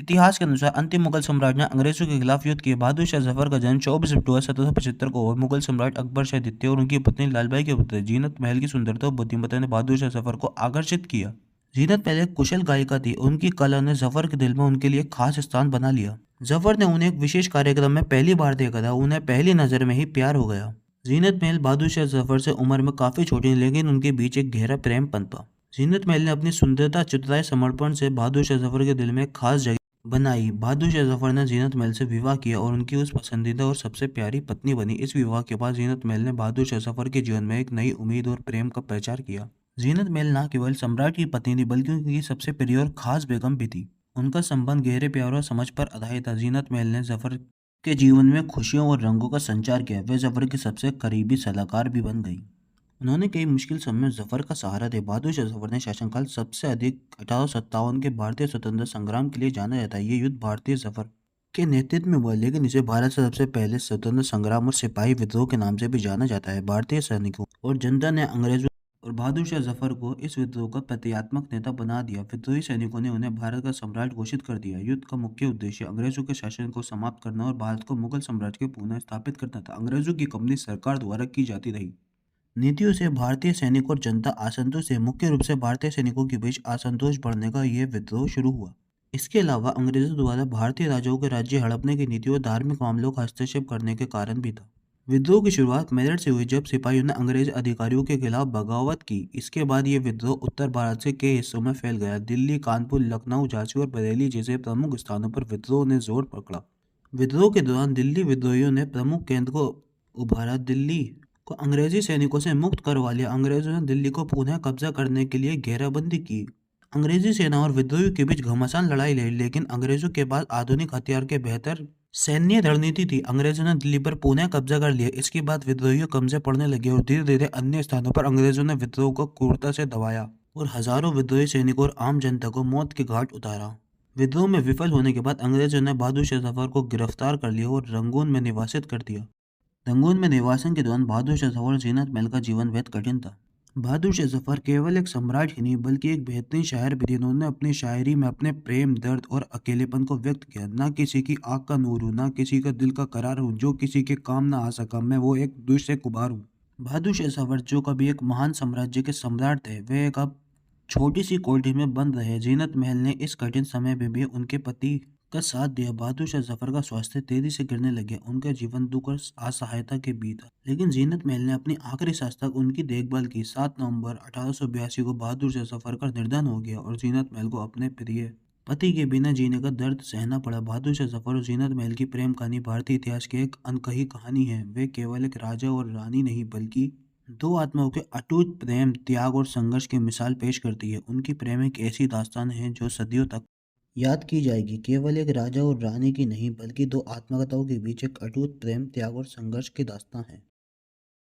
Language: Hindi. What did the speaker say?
इतिहास के अनुसार अंतिम मुगल सम्राट ने अंग्रेजों के खिलाफ युद्ध किया। बहादुर शाह जफर का जन्म 24 अक्टूबर 1775 को हुआ। मुगल सम्राट अकबर शाह द्वितीय और उनकी पत्नी लालबाई के पुत्र जीनत महल की सुंदरता और बुद्धिमत्ता ने बहादुर शाह जफर को आकर्षित किया। जीनत महल एक कुशल गायिका थी। उनकी कला ने जफर के दिल में उनके लिए एक खास स्थान बना लिया। जफर ने उन्हें एक विशेष कार्यक्रम में पहली बार देखा था। उन्हें पहली नजर में ही प्यार हो गया। जीनत महल बहादुर शाह जफर से उम्र में काफी छोटी थी, लेकिन उनके बीच एक गहरा प्रेम पनपा। जीनत महल ने अपनी सुंदरता, चतुराई, समर्पण से बहादुर शाह जफर के दिल में एक खास जगह बनाई। बहादुर शाह जफर ने जीनत महल से विवाह किया और उनकी उस पसंदीदा और सबसे प्यारी पत्नी बनी। इस विवाह के बाद जीनत महल ने बहादुर शाह जफर के जीवन में एक नई उम्मीद और प्रेम का प्रचार किया। जीनत महल न केवल सम्राट की पत्नी थी, बल्कि उनकी सबसे प्रिय और खास बेगम भी थी। उनका संबंध गहरे प्यार और समझ पर आधारित था। जीनत महल ने जफर के जीवन में खुशियों और रंगों का संचार किया। वे जफर की सबसे करीबी सलाहकार भी बन गई। उन्होंने कई मुश्किल समय में जफर का सहारा दिया। बहादुर शाह जफर ने शासनकाल सबसे अधिक 1857 के भारतीय स्वतंत्रता संग्राम के लिए जाना जाता है। ये युद्ध भारतीय जफर के नेतृत्व में हुआ, लेकिन इसे भारत से सबसे पहले स्वतंत्र संग्राम और सिपाही विद्रोह के नाम से भी जाना जाता है। भारतीय सैनिकों और जनता ने अंग्रेजों और बहादुर शाह जफर को इस विद्रोह का प्रतीकात्मक नेता बना दिया। विद्रोही सैनिकों ने उन्हें भारत का सम्राट घोषित कर दिया। युद्ध का मुख्य उद्देश्य अंग्रेजों के शासन को समाप्त करना और भारत को मुगल साम्राज्य के पुनः स्थापित करना था। अंग्रेजों की कंपनी सरकार द्वारा की जाती रही नीतियों से भारतीय सैनिक और जनता असंतुष्ट थे। मुख्य रूप से भारतीय सैनिकों के बीच असंतोष बढ़ने का यह विद्रोह शुरू हुआ। इसके अलावा अंग्रेजों द्वारा भारतीय राजाओं के राज्य हड़पने की नीति और धार्मिक मामलों का हस्तक्षेप करने के कारण भी था। विद्रोह की शुरुआत मेरठ से हुई, जब सिपाहियों ने अंग्रेज अधिकारियों के खिलाफ बगावत की। इसके बाद यह विद्रोह उत्तर भारत से कई हिस्सों में फैल गया। दिल्ली, कानपुर, लखनऊ, झांसी और बरेली जैसे प्रमुख स्थानों पर विद्रोह ने जोर पकड़ा। विद्रोह के दौरान दिल्ली विद्रोहियों ने प्रमुख केंद्र को उभारा। दिल्ली को अंग्रेजी सैनिकों से मुक्त करवा लिया। अंग्रेजों ने दिल्ली को पुनः कब्जा करने के लिए घेराबंदी की। अंग्रेजी सेना और विद्रोहियों के बीच घमासान लड़ाई लड़ी, लेकिन अंग्रेजों के पास आधुनिक हथियार के बेहतर सैन्य रणनीति थी। अंग्रेजों ने दिल्ली पर पुनः कब्जा कर लिया। इसके बाद विद्रोहियों कब्जे पड़ने लगे और धीरे धीरे अन्य स्थानों पर अंग्रेजों ने विद्रोह को क्रूरता से दबाया और हजारों विद्रोही सैनिकों और आम जनता को मौत के घाट उतारा। विद्रोह में विफल होने के बाद अंग्रेजों ने बहादुर शाह जफर को गिरफ्तार कर लिया और रंगून में निवासित कर दिया। रंगून में निवासन के दौरान बहादुर शाह जफर और जीनत महल का जीवन बेहद कठिन था। बहादुर शाह जफर केवल एक सम्राट ही नहीं, बल्कि एक बेहतरीन शायर भी थे। उन्होंने अपनी शायरी में अपने प्रेम, दर्द और अकेलेपन को व्यक्त किया। ना किसी की आंख का नूर हूँ, ना किसी का दिल का करार हूँ, जो किसी के काम ना आ सका, मैं वो एक दूसरे कुबार हूँ। बहादुर शाह जफर, जो कभी एक महान साम्राज्य के सम्राट थे, वे एक अब छोटी सी कोठरी में बंद रहे। जीनत महल ने इस कठिन समय में भी उनके पति का साथ दिया। बहादुर शाह जफर का स्वास्थ्य तेजी से गिरने लगे। उनका जीवन दुख और असहायता के बीता, लेकिन जीनत महल ने अपनी आखिरी सांस तक उनकी देखभाल की। 7 नवंबर 1882 को बहादुर शाह जफर का निधन हो गया और जीनत महल को अपने प्रिय पति के बिना जीने का दर्द सहना पड़ा। बहादुर शाह जफर और जीनत महल की प्रेम कहानी भारतीय इतिहास की एक अनकही कहानी है। वे केवल एक राजा और रानी नहीं, बल्कि दो आत्माओं के अटूट प्रेम, त्याग और संघर्ष की मिसाल पेश करती है। उनकी प्रेम एक ऐसी दास्तान है जो सदियों तक याद की जाएगी। केवल एक राजा और रानी की नहीं, बल्कि दो आत्मकथाओं के बीच एक अटूट प्रेम, त्याग और संघर्ष की दास्तां है।